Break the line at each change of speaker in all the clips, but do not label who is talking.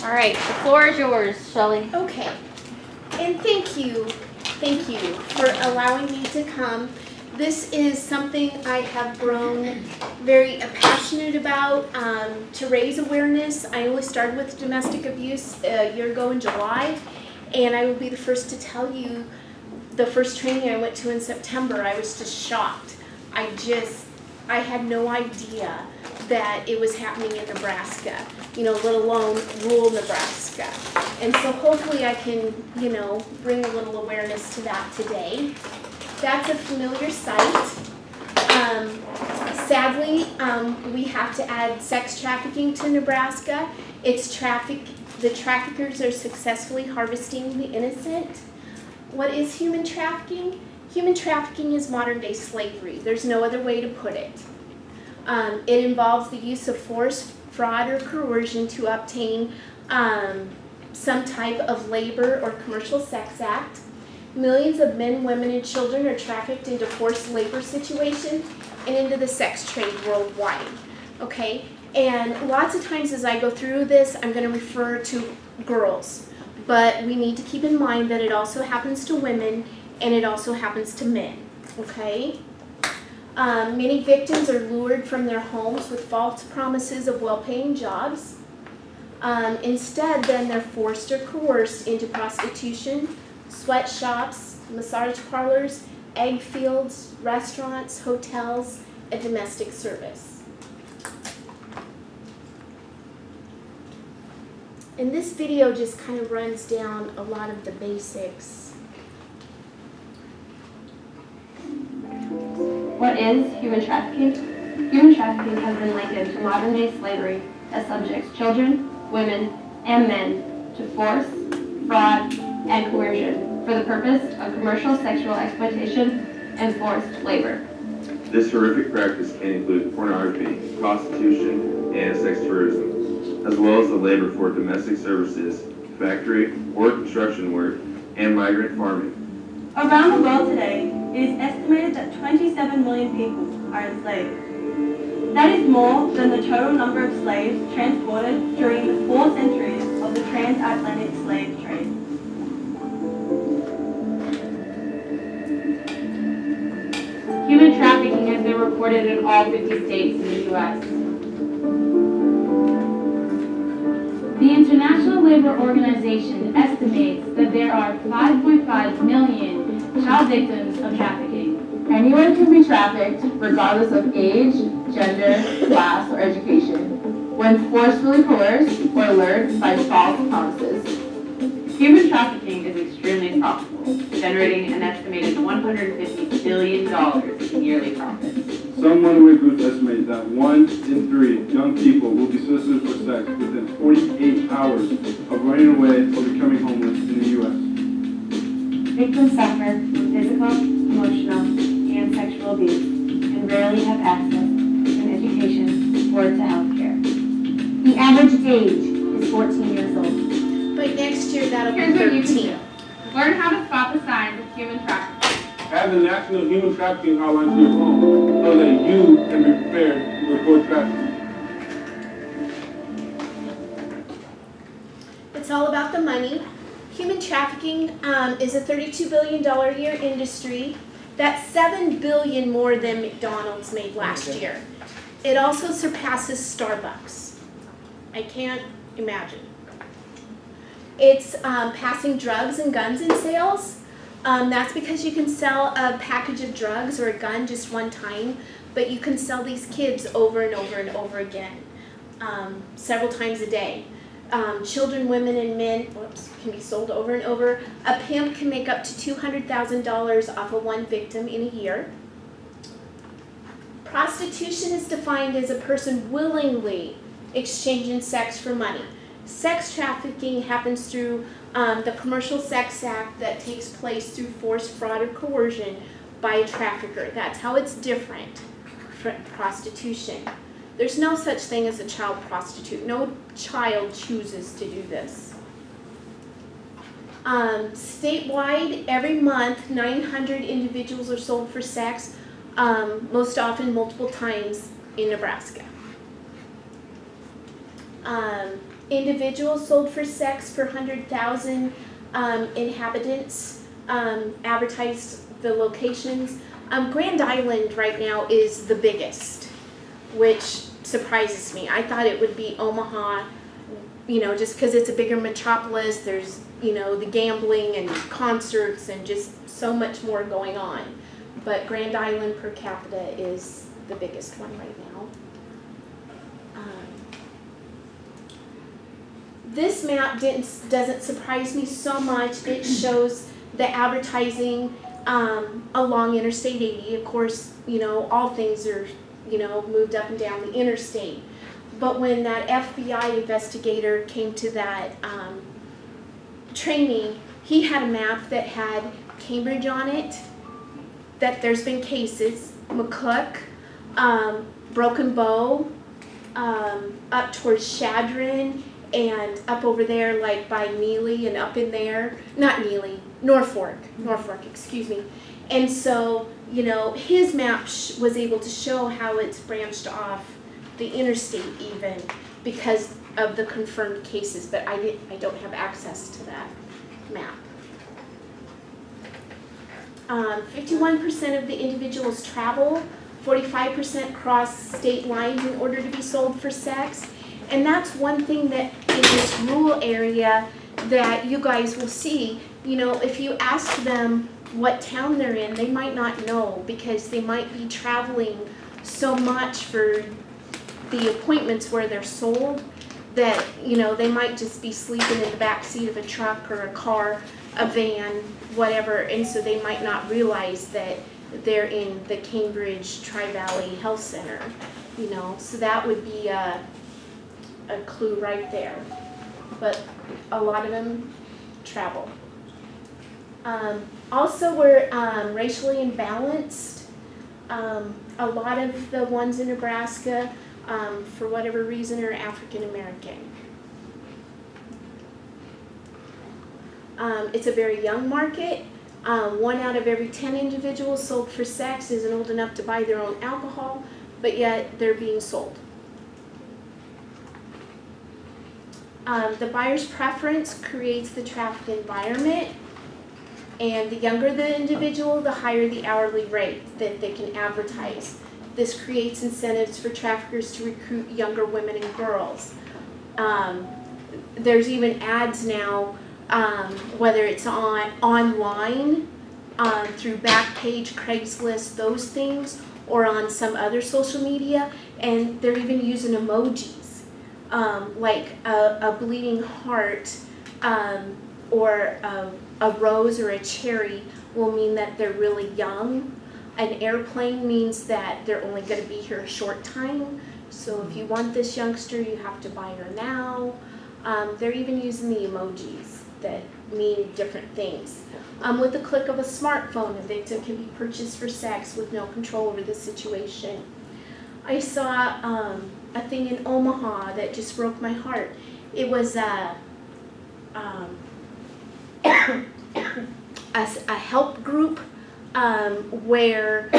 All right, the floor is yours, Shelley.
Okay, and thank you for allowing me to come. This is something I have grown very passionate about to raise awareness. I only started with domestic abuse a year ago in July, and I will be the first to tell you the first training I went to in September, I was just shocked. I had no idea that it was happening in Nebraska, let alone rural Nebraska. And so hopefully I can, bring a little awareness to that today. That's a familiar sight. Sadly, we have to add sex trafficking to Nebraska. The traffickers are successfully harvesting the innocent. What is human trafficking? Human trafficking is modern day slavery. There's no other way to put it. It involves the use of force, fraud, or coercion to obtain some type of labor or commercial sex act. Millions of men, women, and children are trafficked into forced labor situations and into the sex trade worldwide. Okay? And lots of times as I go through this, I'm going to refer to girls. But we need to keep in mind that it also happens to women and it also happens to men. Okay? Many victims are lured from their homes with false promises of well-paying jobs. Instead, then they're forced or coerced into prostitution, sweatshops, massage parlors, egg fields, restaurants, hotels, and domestic service. And this video just kind of runs down a lot of the basics.
What is human trafficking? Human trafficking has been likened to modern-day slavery that subjects children, women, and men to force, fraud, and coercion for the purpose of commercial sexual exploitation and forced labor.
This horrific practice can include pornography, prostitution, and sex tourism, as well as the labor for domestic services, factory or construction work, and migrant farming.
Around the world today, it is estimated that 27 million people are enslaved. That is more than the total number of slaves transported during the 4 centuries of the transatlantic slave trade.
Human trafficking has been reported in all 50 states in the U.S. The International Labor Organization estimates that there are 5.5 million child victims of trafficking.
Anyone can be trafficked, regardless of age, gender, class, or education, when forcefully coerced or lured by false promises.
Human trafficking is extremely profitable, generating an estimated $150 billion in yearly profits.
Some runaway groups estimate that 1 in 3 young people will be solicited for sex within 48 hours of running away or becoming homeless in the U.S.
Victims suffer from physical, emotional, and sexual abuse and rarely have access to education or to health care. The average age is 14 years old.
By next year, that'll be
Here's what you
13.
can do. Learn how to spot the signs of human trafficking.
Add the National Human Trafficking Hotline to your phone so that you can be prepared to report trafficking.
It's all about the money. Human trafficking is a $32 billion a year industry. That's $7 billion more than McDonald's made last year. It also surpasses Starbucks. I can't imagine. It's passing drugs and guns in sales. That's because you can sell a package of drugs or a gun just one time, but you can sell these kids over and over and over again, several times a day. Children, women, and men can be sold over and over. A pimp can make up to $200,000 off of one victim in a year. Prostitution is defined as a person willingly exchanging sex for money. Sex trafficking happens through the Commercial Sex Act that takes place through force, fraud, or coercion by a trafficker. That's how it's different from prostitution. There's no such thing as a child prostitute. No child chooses to do this. Statewide, every month, 900 individuals are sold for sex, most often multiple times in Nebraska. individuals sold for sex per 100,000 inhabitants, advertised the locations. Grand Island right now is the biggest, which surprises me. I thought it would be Omaha, just because it's a bigger metropolis. There's, the gambling and concerts and just so much more going on. But Grand Island per capita is the biggest one right now. This map doesn't surprise me so much. It shows the advertising along Interstate 80. Of course, all things are, moved up and down the interstate. But when that FBI investigator came to that training, he had a map that had Cambridge on it, that there's been cases, McCook, Broken Bow, up towards Shadron, and up over there like by Neely and up in there, not Neely, Norfolk, excuse me. And so, his map was able to show how it's branched off the interstate even because of the confirmed cases, but I don't have access to that map. 51% of the individuals travel, 45% cross state lines in order to be sold for sex. And that's one thing that in this rural area that you guys will see, if you ask them what town they're in, they might not know because they might be traveling so much for the appointments where they're sold that, they might just be sleeping in the back seat of a truck or a car, a van, whatever, and so they might not realize that they're in the Cambridge Tri-Valley Health Center, so that would be a clue right there. But a lot of them travel. Also, we're racially imbalanced. A lot of the ones in Nebraska, for whatever reason, are African American. It's a very young market. 1 out of every 10 individuals sold for sex isn't old enough to buy their own alcohol, but yet they're being sold. The buyer's preference creates the traffic environment, and the younger the individual, the higher the hourly rate that they can advertise. This creates incentives for traffickers to recruit younger women and girls. There's even ads now, whether it's online, through Backpage, Craigslist, those things, or on some other social media, and they're even using emojis. Like a bleeding heart or a rose or a cherry will mean that they're really young. An airplane means that they're only going to be here a short time. So if you want this youngster, you have to buy her now. They're even using the emojis that mean different things. With the click of a smartphone, a victim can be purchased for sex with no control over the situation. I saw a thing in Omaha that just broke my heart. It was a help group where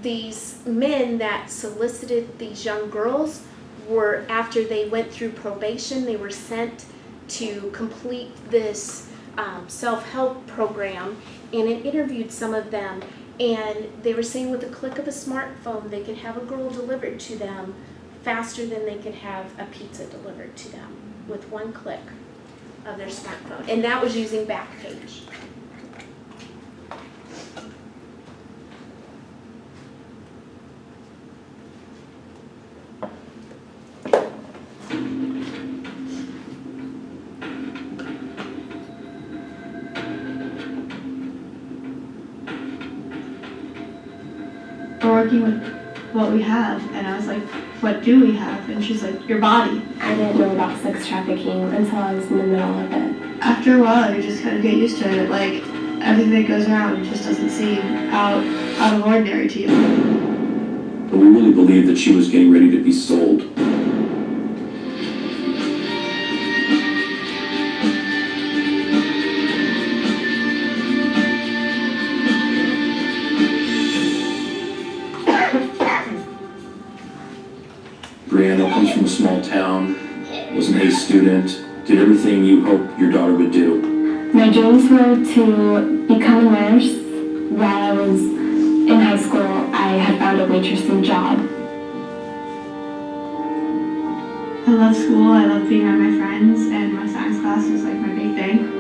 these men that solicited these young girls were, after they went through probation, they were sent to complete this self-help program, and it interviewed some of them. And they were saying with the click of a smartphone, they could have a girl delivered to them faster than they could have a pizza delivered to them with one click of their smartphone. And that was using Backpage.
We're working with what we have, and I was like, what do we have? And she's like, your body.
I didn't know about sex trafficking until I was in the middle of it.
After a while, you just kind of get used to it. Like, everything that goes around just doesn't seem out of ordinary to you.
But we really believed that she was getting ready to be sold. Brianna comes from a small town was an A student, did everything you hoped your daughter would do.
My dreams were to become a nurse. While I was in high school, I had found a waitressing job.
I love school, I love being around my friends, and my science class was like my big thing.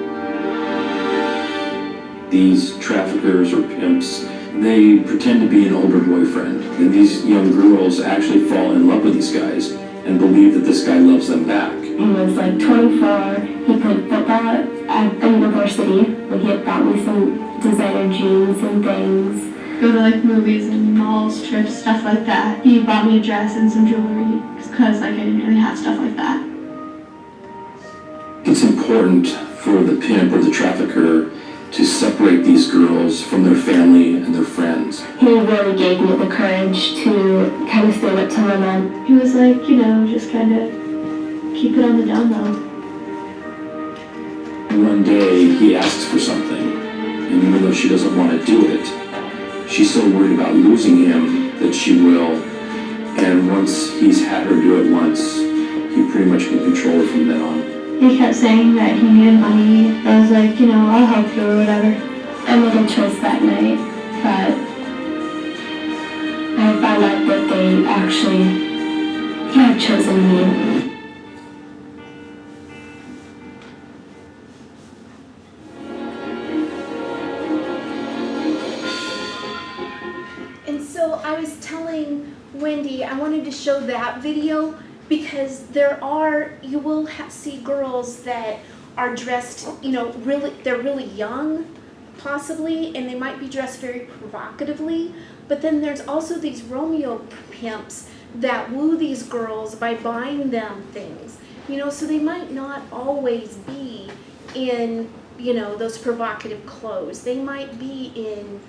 These traffickers or pimps, they pretend to be an older boyfriend, and these young girls actually fall in love with these guys and believe that this guy loves them back.
He was like 24, he played football at the university, but he had bought me some designer jeans and things.
Go to like movies and malls, trips, stuff like that. He bought me a dress and some jewelry because like I didn't really have stuff like that.
It's important for the pimp or the trafficker to separate these girls from their family and their friends.
He really gave me the courage to kind of stand up to my mom.
He was like, you know, just kind of keep it on the down low.
One day, he asks for something, and even though she doesn't want to do it, she's so worried about losing him that she will. And once he's had her do it once, he pretty much can control her from then on.
He kept saying that he needed money. I was like, you know, I'll help you or whatever.
I made a choice that night, but I found out that they actually had chosen me.
And so I was telling Wendy I wanted to show that video because you will see girls that are dressed, you know, they're really young, possibly, and they might be dressed very provocatively, but then there's also these Romeo pimps that woo these girls by buying them things, you know, so they might not always be in, you know, those provocative clothes. They might be in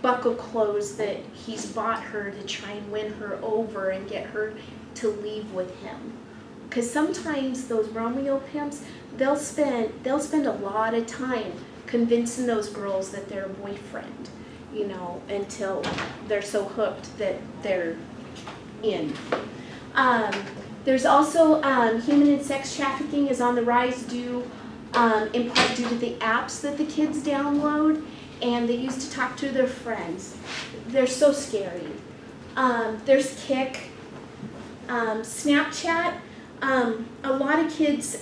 buckle clothes that he's bought her to try and win her over and get her to leave with him. Because sometimes those Romeo pimps, they'll spend a lot of time convincing those girls that they're a boyfriend, you know, until they're so hooked that they're in. There's also human and sex trafficking is on the rise due in part due to the apps that the kids download and they use to talk to their friends. They're so scary. There's Kik, Snapchat. A lot of kids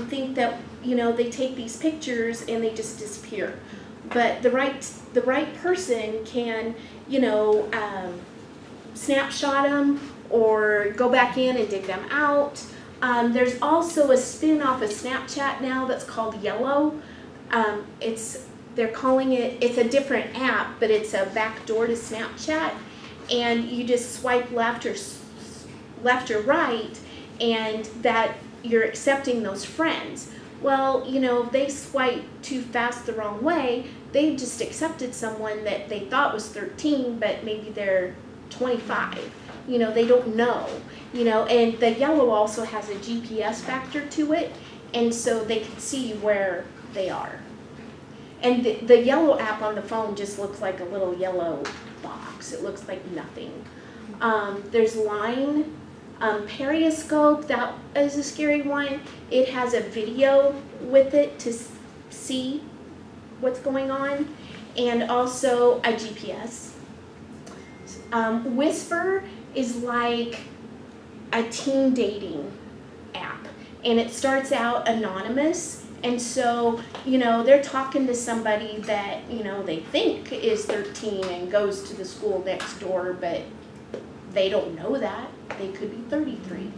think that, you know, they take these pictures and they just disappear. But the right person can, you know, snapshot them or go back in and dig them out. There's also a spin-off of Snapchat now that's called Yellow. They're calling it's a different app, but it's a backdoor to Snapchat, and you just swipe left or right, and that you're accepting those friends. Well, you know, if they swipe too fast the wrong way, they just accepted someone that they thought was 13, but maybe they're 25. You know, they don't know, you know, and the Yellow also has a GPS factor to it, and so they can see where they are. And the Yellow app on the phone just looks like a little yellow box. It looks like nothing. There's Line, Periscope, that is a scary one. It has a video with it to see what's going on, and also a GPS. Whisper is like a teen dating app, and it starts out anonymous. And so, you know, they're talking to somebody that, you know, they think is 13 and goes to the school next door, but they don't know that. They could be 33.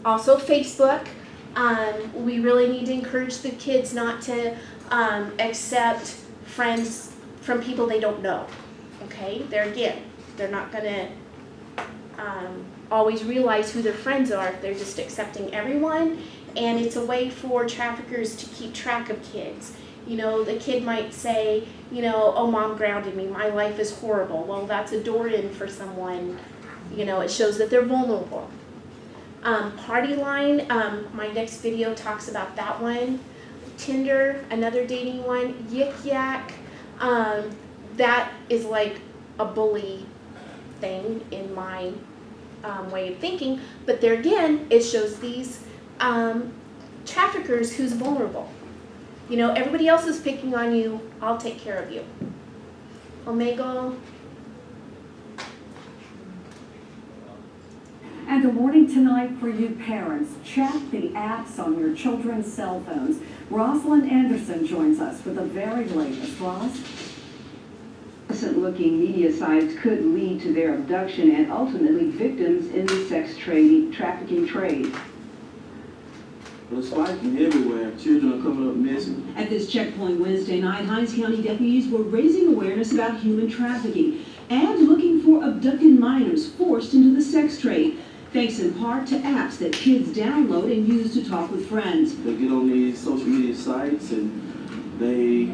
Also Facebook. We really need to encourage the kids not to accept friends from people they don't know. Okay? They're not going to always realize who their friends are if they're just accepting everyone. And it's a way for traffickers to keep track of kids. You know, the kid might say, you know, oh, mom grounded me, my life is horrible. Well, that's a door in for someone. You know, it shows that they're vulnerable. Party Line, my next video talks about that one. Tinder, another dating one. Yik Yak, that is like a bully thing in my way of thinking, but there again, it shows these traffickers who's vulnerable. You know, everybody else is picking on you, I'll take care of you. Omega.
And a warning tonight for you parents. Check the apps on your children's cell phones. Rosalind Anderson joins us with the very latest. Ross?
Innocent-looking media sites could lead to their abduction and ultimately victims in the sex trafficking trade.
Well, it's spiking everywhere. Children are coming up missing.
At this checkpoint Wednesday night, Hinds County deputies were raising awareness about human trafficking and looking for abducted minors forced into the sex trade, thanks in part to apps that kids download and use to talk with friends.
They get on these social media sites and they,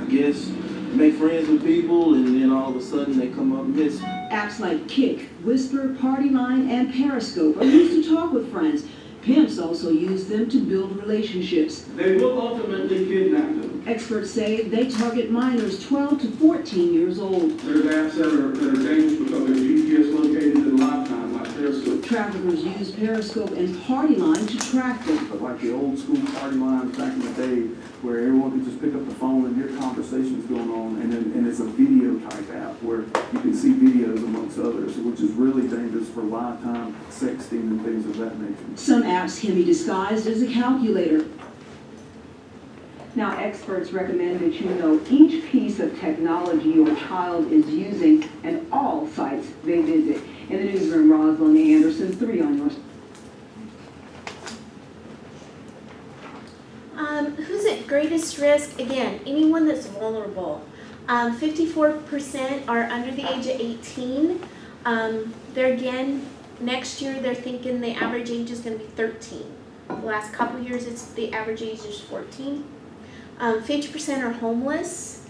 I guess, make friends with people, and then all of a sudden they come up missing.
Apps like Kick, Whisper, Party Line, and Periscope are used to talk with friends. Pimps also use them to build relationships.
They will ultimately kidnap them.
Experts say they target minors 12 to 14 years old.
There's apps that are dangerous because they're GPS located in lifetime, like Periscope.
Traffickers use Periscope and Party Line to track them.
But like the old school party lines back in the day, where everyone could just pick up the phone and hear conversations going on, and it's a video type app where you can see videos amongst others, which is really dangerous for lifetime sexting and things of that nature.
Some apps can be disguised as a calculator.
Now, experts recommend that you know each piece of technology your child is using and all sites they visit. In the newsroom, Rosalind Anderson, 3 on yours.
Who's at greatest risk? Again, anyone that's vulnerable. 54% are under the age of 18. They're again, next year they're thinking the average age is going to be 13. The last couple of years, the average age is 14. 50% are homeless.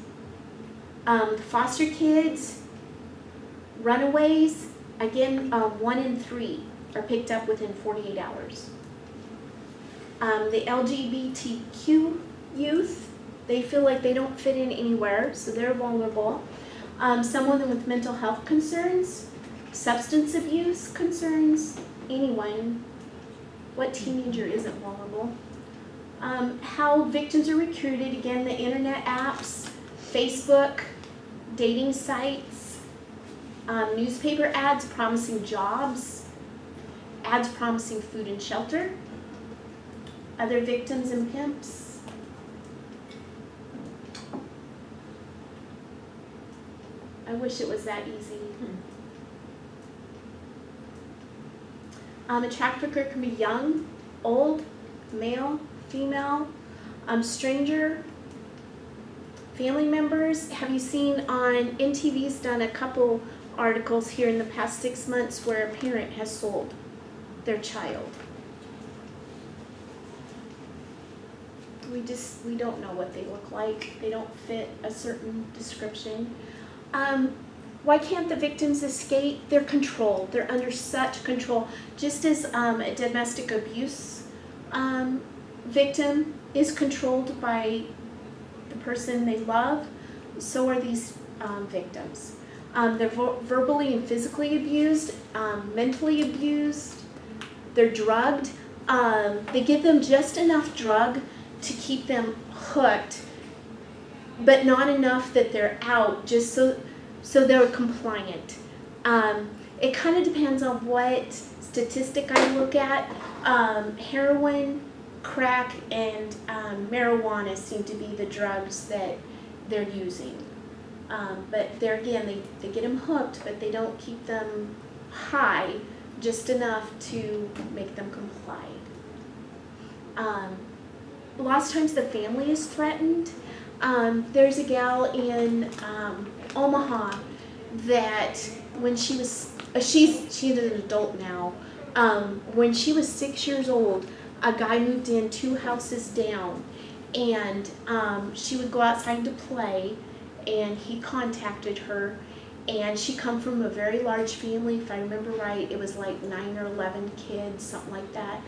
Foster kids, runaways, again, 1 in 3 are picked up within 48 hours. The LGBTQ youth, they feel like they don't fit in anywhere, so they're vulnerable. Someone with mental health concerns, substance abuse concerns, anyone. What teenager isn't vulnerable? How victims are recruited, again, the internet apps, Facebook, dating sites, newspaper ads promising jobs, ads promising food and shelter, other victims and pimps. I wish it was that easy. A trafficker can be young, old, male, female, stranger, family members. Have you seen on NTV's done a couple articles here in the past 6 months where a parent has sold their child? We don't know what they look like. They don't fit a certain description. Why can't the victims escape? They're controlled. They're under such control. Just as a domestic abuse victim is controlled by the person they love, so are these victims. They're verbally and physically abused, mentally abused. They're drugged. They give them just enough drug to keep them hooked, but not enough that they're out, just so they're compliant. It kind of depends on what statistic I look at. Heroin, crack, and marijuana seem to be the drugs that they're using. But there again, they get them hooked, but they don't keep them high, just enough to make them comply. Lots of times the family is threatened. There's a gal in Omaha that when she was, she's an adult now. When she was 6 years old, a guy moved in 2 houses down, and she would go outside to play, and he contacted her, and she come from a very large family. If I remember right, it was like 9 or 11 kids, something like that.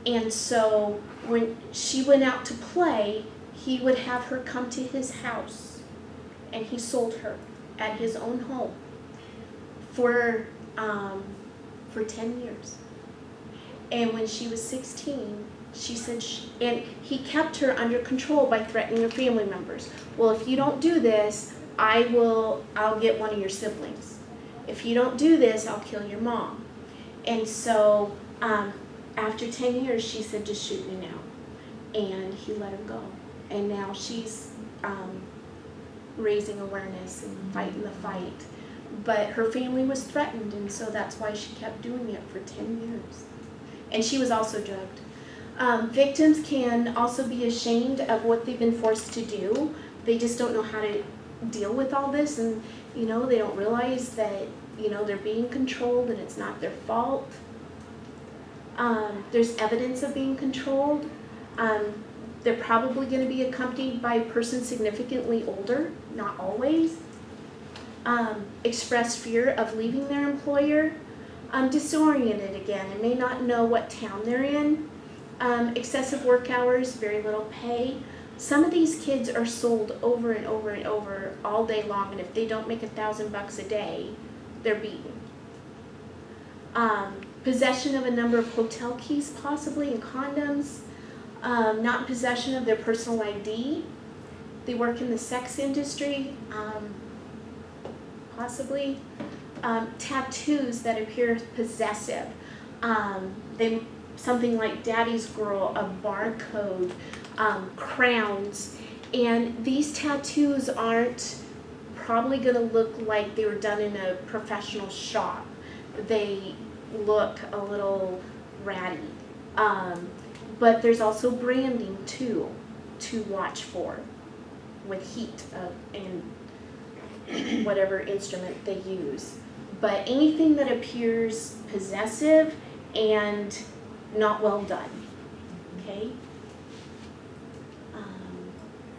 And so when she went out to play, he would have her come to his house, and he sold her at his own home for for 10 years. And when she was 16, she said, and he kept her under control by threatening her family members. Well, if you don't do this, I'll get one of your siblings. If you don't do this, I'll kill your mom. And so after 10 years, she said, just shoot me now. And he let her go. And now she's raising awareness and fighting the fight. But her family was threatened, and so that's why she kept doing it for 10 years. And she was also drugged. Victims can also be ashamed of what they've been forced to do. They just don't know how to deal with all this, and they don't realize that they're being controlled and it's not their fault. There's evidence of being controlled. They're probably going to be accompanied by a person significantly older, not always. Express fear of leaving their employer. Disoriented again and may not know what town they're in. Excessive work hours, very little pay. Some of these kids are sold over and over and over all day long, and if they don't make $1,000 a day, they're beaten. Possession of a number of hotel keys, possibly, and condoms. Not in possession of their personal ID. They work in the sex industry, possibly. Tattoos that appear possessive. Something like Daddy's Girl, a barcode, crowns. And these tattoos aren't probably going to look like they were done in a professional shop. They look a little ratty. But there's also branding too to watch for with heat and whatever instrument they use. But anything that appears possessive and not well done, okay?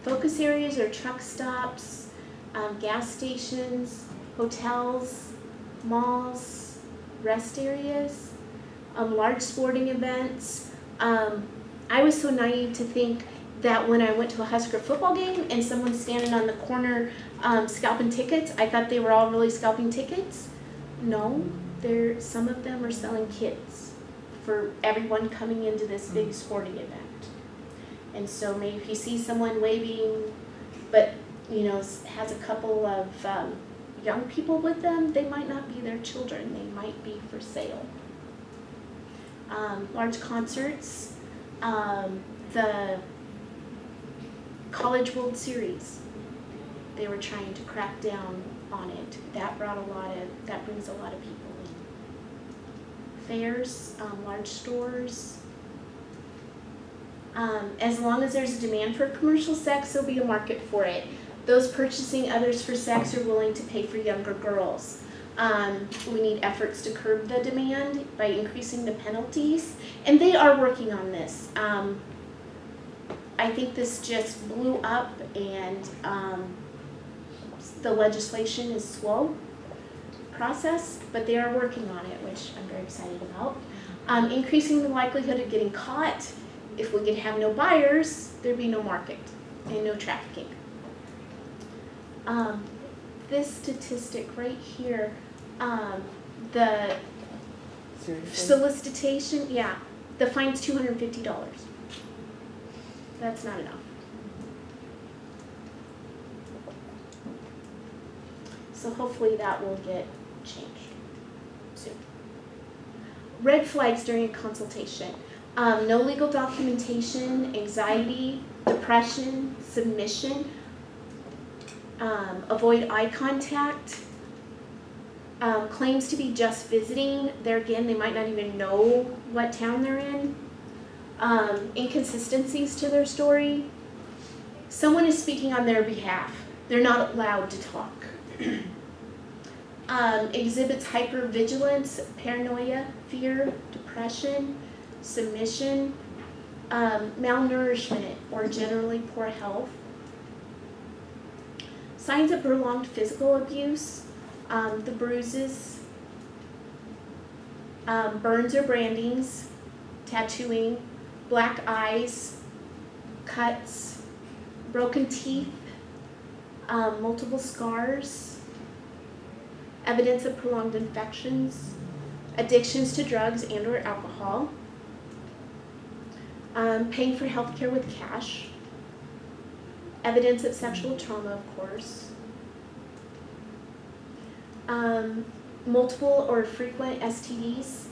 Focus areas are truck stops, gas stations, hotels, malls, rest areas, large sporting events. I was so naive to think that when I went to a Husker football game and someone's standing on the corner scalping tickets, I thought they were all really scalping tickets. No, some of them are selling kids for everyone coming into this big sporting event. And so maybe if you see someone waving, but has a couple of young people with them, they might not be their children. They might be for sale. Large concerts, the College World Series, they were trying to crack down on it. That brings a lot of people in. Fairs, large stores. As long as there's a demand for commercial sex, there'll be a market for it. Those purchasing others for sex are willing to pay for younger girls. We need efforts to curb the demand by increasing the penalties, and they are working on this. I think this just blew up, and the legislation is slow process, but they are working on it, which I'm very excited about. Increasing the likelihood of getting caught. If we could have no buyers, there'd be no market and no trafficking. This statistic right here, the solicitation, the fine's $250. That's not enough. So hopefully that will get changed soon. Red flags during a consultation. No legal documentation, anxiety, depression, submission, avoid eye contact, claims to be just visiting. There again, they might not even know what town they're in. Inconsistencies to their story. Someone is speaking on their behalf. They're not allowed to talk. Exhibits hypervigilance, paranoia, fear, depression, submission, malnourishment, or generally poor health. Signs of prolonged physical abuse, the bruises, burns or brandings, tattooing, black eyes, cuts, broken teeth, multiple scars, evidence of prolonged infections, addictions to drugs and or alcohol, paying for health care with cash, evidence of sexual trauma, of course, multiple or frequent STDs,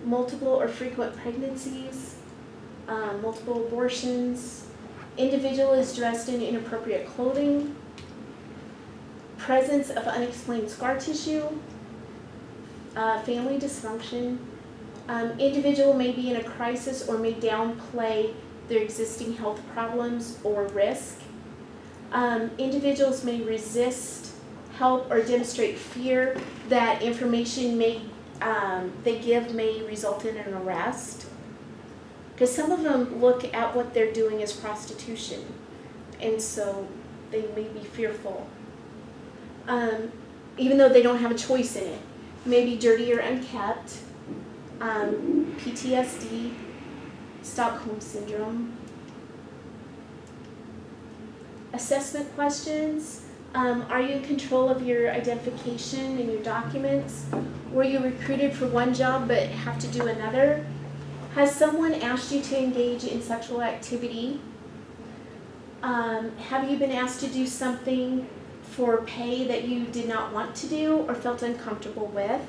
multiple or frequent pregnancies, multiple abortions, individual is dressed in inappropriate clothing, presence of unexplained scar tissue, family dysfunction, individual may be in a crisis or may downplay their existing health problems or risk. Individuals may resist help or demonstrate fear that information they give may result in an arrest. Because some of them look at what they're doing as prostitution, and so they may be fearful. Even though they don't have a choice in it. Maybe dirty or unkept, PTSD, Stockholm Syndrome. Assessment questions. Are you in control of your identification and your documents? Were you recruited for one job but have to do another? Has someone asked you to engage in sexual activity? Have you been asked to do something for pay that you did not want to do or felt uncomfortable with?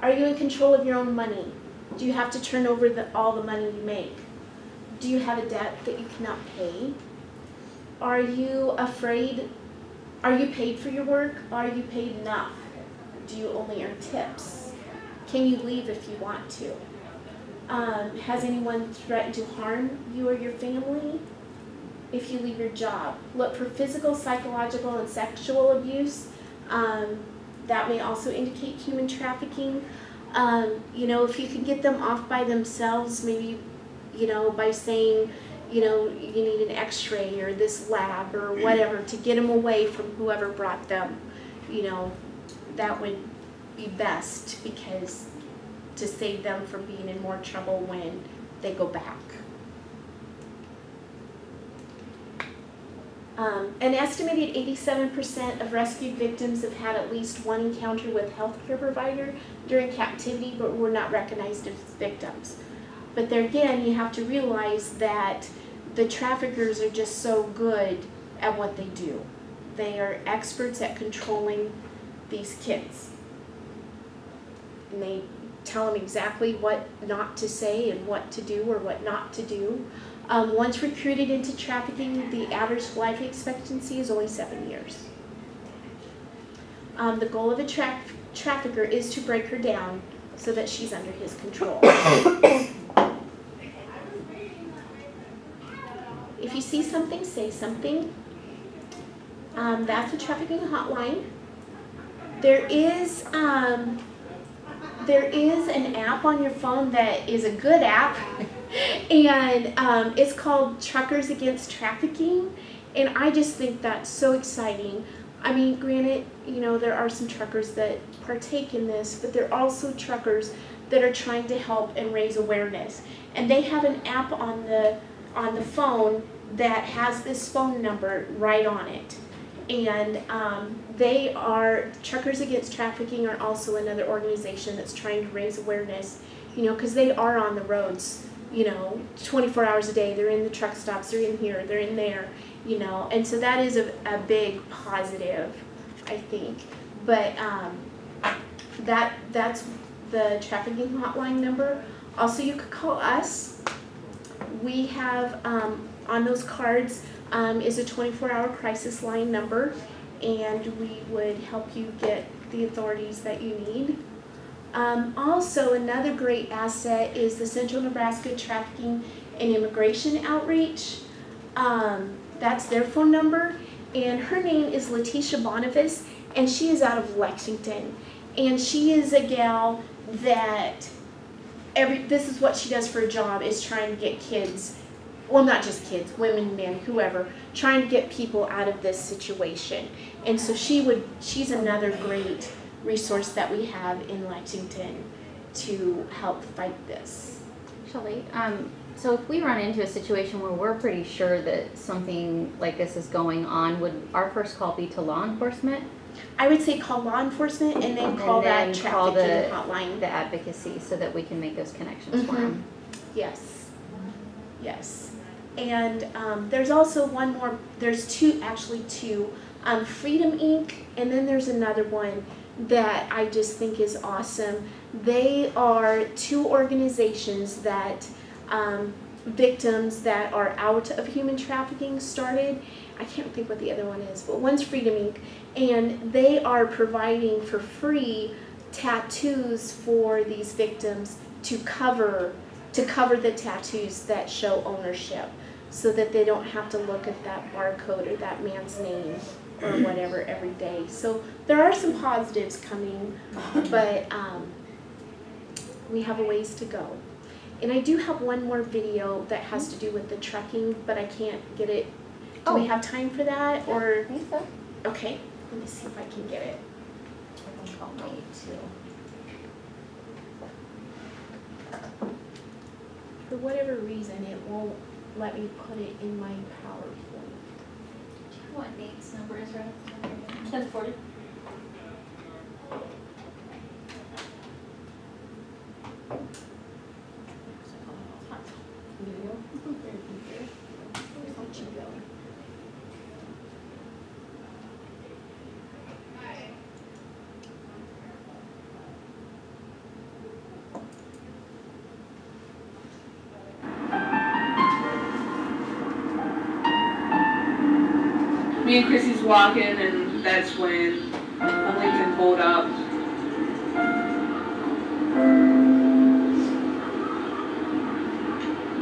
Are you in control of your own money? Do you have to turn over all the money you make? Do you have a debt that you cannot pay? Are you afraid? Are you paid for your work? Are you paid enough? Do you only earn tips? Can you leave if you want to? Has anyone threatened to harm you or your family if you leave your job? Look for physical, psychological, and sexual abuse. That may also indicate human trafficking. If you can get them off by themselves, maybe, by saying, you need an x-ray or this lab or whatever to get them away from whoever brought them, that would be best because to save them from being in more trouble when they go back. An estimated 87% of rescued victims have had at least one encounter with a healthcare provider during captivity but were not recognized as victims. But there again, you have to realize that the traffickers are just so good at what they do. They are experts at controlling these kids. And they tell them exactly what not to say and what to do or what not to do. Once recruited into trafficking, the average life expectancy is only 7 years. The goal of a trafficker is to break her down so that she's under his control. If you see something, say something. That's the trafficking hotline. There is an app on your phone that is a good app, and it's called Truckers Against Trafficking, and I just think that's so exciting. I mean, granted, there are some truckers that partake in this, but there are also truckers that are trying to help and raise awareness, and they have an app on the phone that has this phone number right on it. And Truckers Against Trafficking are also another organization that's trying to raise awareness, because they are on the roads, 24 hours a day. They're in the truck stops, they're in here, they're in there, and so that is a big positive, I think. But that's the trafficking hotline number. Also, you could call us. We have, on those cards, is a 24-hour crisis line number, and we would help you get the authorities that you need. Also, another great asset is the Central Nebraska Trafficking and Immigration Outreach. That's their phone number, and her name is Letitia Boniface, and she is out of Lexington. And she is a gal that this is what she does for a job, is trying to get kids, well, not just kids, women, men, whoever, trying to get people out of this situation. And so she's another great resource that we have in Lexington to help fight this.
Shelley, so if we run into a situation where we're pretty sure that something like this is going on, would our first call be to law enforcement?
I would say call law enforcement and then call that
and then call
trafficking hotline.
the advocacy so that we can make those connections for them.
Yes. Yes. And there's also one more, there's two, Freedom Inc. And then there's another one that I just think is awesome. They are two organizations that victims that are out of human trafficking started. I can't think what the other one is, but one's Freedom Inc. And they are providing for free tattoos for these victims to cover the tattoos that show ownership, so that they don't have to look at that barcode or that man's name or whatever every day. So there are some positives coming, but we have a ways to go. And I do have one more video that has to do with the trucking, but I can't get it. Do we have time for that? Or
I think so.
okay, let me see if I can get it.
I think I'll wait too.
For whatever reason, it won't let me put it in my PowerPoint.
Do you know what Nate's number is right? 1040.
Video? Where'd you go?
Me and Chrissy's walking, and that's when Lincoln pulled up.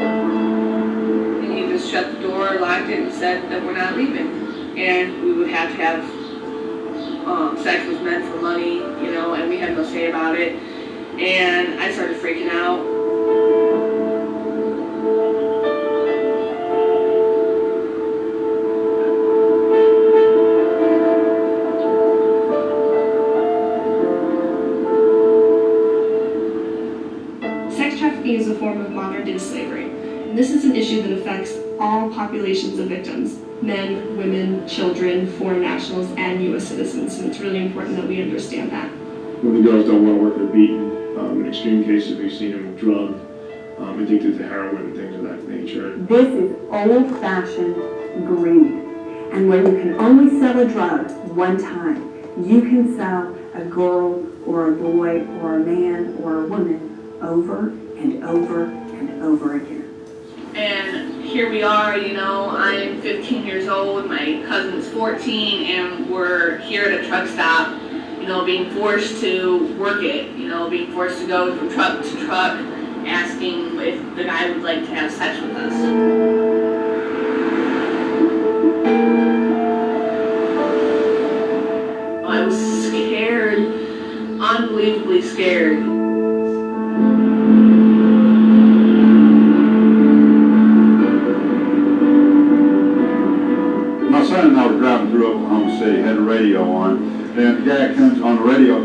And he just shut the door, locked it, and said that we're not leaving. And we would have to have sex with men for money, you know, and we had no say about it. And I started freaking out.
Sex trafficking is a form of modern-day slavery. And this is an issue that affects all populations of victims: men, women, children, foreign nationals, and U.S. citizens. And it's really important that we understand that.
When the girls don't want to work, they're beaten. In extreme cases, we've seen them drugged, addicted to heroin and things of that nature.
This is old-fashioned greed. And when you can only sell a drug one time, you can sell a girl or a boy or a man or a woman over and over and over again.
And here we are, you know, I'm 15 years old, my cousin's 14, and we're here at a truck stop, you know, being forced to work it, you know, being forced to go from truck to truck, asking if the guy would like to have sex with us. I was scared, unbelievably scared.
My son and I were driving through Oklahoma City, had the radio on, and the guy comes on the radio,